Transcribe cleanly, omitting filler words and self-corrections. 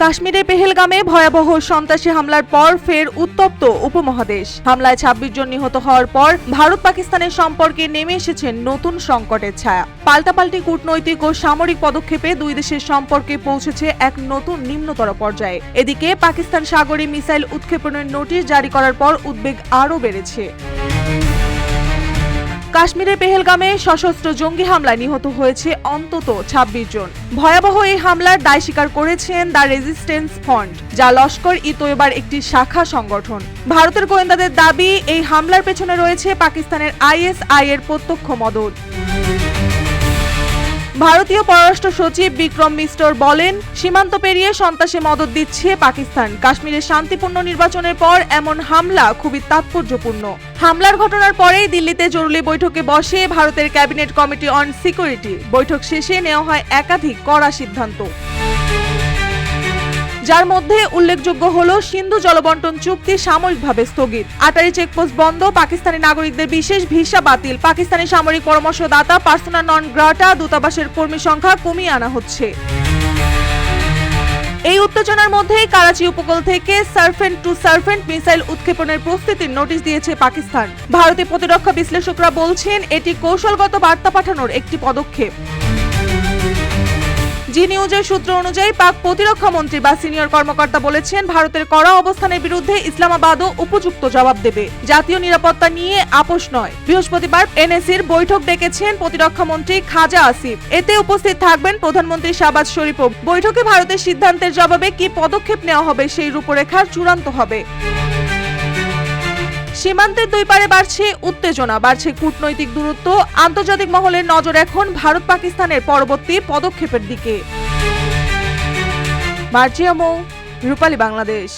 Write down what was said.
কাশ্মীরের পেহেলগামে ভয়াবহ সন্ত্রাসী হামলার পর ফের উত্তপ্ত উপমহাদেশ। হামলায় ২৬ জন নিহত হওয়ার পর ভারত পাকিস্তানের সম্পর্কে নেমে এসেছে নতুন সংকটের ছায়া। পাল্টাপাল্টি কূটনৈতিক ও সামরিক পদক্ষেপে দুই দেশের সম্পর্কে পৌঁছেছে এক নতুন নিম্নতর পর্যায়ে। এদিকে পাকিস্তান সাগরে মিসাইল উৎক্ষেপণের নোটিশ জারি করার পর উদ্বেগ আরও বেড়েছে। কাশ্মীরের পেহেলগামে সশস্ত্র জঙ্গি হামলায় নিহত হয়েছে অন্তত ২৬ জন। ভয়াবহ এই হামলার দায় স্বীকার করেছেন দ্য রেজিস্ট্যান্স ফ্রন্ট, যা লস্কর-ই-তৈয়বার একটি শাখা সংগঠন। ভারতের গোয়েন্দাদের দাবি, এই হামলার পেছনে রয়েছে পাকিস্তানের আইএসআই এর প্রত্যক্ষ মদদ। ভারতীয় পররাষ্ট্র সচিব বিক্রম মিস্টর বলেন, সীমান্ত পেরিয়ে সন্ত্রাসে মদদ দিচ্ছে পাকিস্তান। কাশ্মীরের শান্তিপূর্ণ নির্বাচনের পর এমন হামলা খুবই তাৎপর্যপূর্ণ। হামলার ঘটনার পরেই দিল্লিতে জরুরি বৈঠকে বসে ভারতের ক্যাবিনেট কমিটি অন সিকিউরিটি। বৈঠক শেষে নেওয়া হয় একাধিক কড়া সিদ্ধান্ত, যার মধ্যে উল্লেখযোগ্য হল সিন্ধু জলবন্টন চুক্তি সাময়িকভাবে স্থগিত, আটারি চেকপোস্ট বন্ধ, পাকিস্তানি নাগরিকদের বিশেষ ভিসা বাতিল, পাকিস্তানি সামরিক পরামর্শদাতা পার্সোনা নন গ্রাটা দূতাবাসের কর্মী সংখ্যা কমিয়ে আনা হচ্ছে। এই উত্তেজনার মধ্যেই করাচি উপকূল থেকে সার্ভেন্ট টু সার্ভেন্ট মিসাইল উৎক্ষেপণের প্রস্তুতির নোটিশ দিয়েছে পাকিস্তান। ভারতীয় প্রতিরক্ষা বিশ্লেষকরা বলছেন, এটি কৌশলগত বার্তা পাঠানোর একটি পদক্ষেপ। জি নিউজের সূত্র অনুযায়ী পাক প্রতিরক্ষা মন্ত্রী বা সিনিয়র কর্মকর্তা বলেছেন, ভারতের কড়া অবস্থানের বিরুদ্ধে ইসলামাবাদও উপযুক্ত জবাব দেবে। জাতীয় নিরাপত্তা নিয়ে আপোষ নয়। বৃহস্পতিবার এনএসির বৈঠক ডেকেছেন প্রতিরক্ষা মন্ত্রী খাজা আসিফ। এতে উপস্থিত থাকবেন প্রধানমন্ত্রী শাহবাজ শরীফও। বৈঠকে ভারতের সিদ্ধান্তের জবাবে কি পদক্ষেপ নেওয়া হবে সেই রূপরেখা চূড়ান্ত হবে। সীমান্তের দুই পারে বাড়ছে উত্তেজনা, বাড়ছে কূটনৈতিক দূরত্ব। আন্তর্জাতিক মহলের নজর এখন ভারত পাকিস্তানের পরবর্তী পদক্ষেপের দিকে। মার্জিয়া মৌ, রূপালী বাংলাদেশ।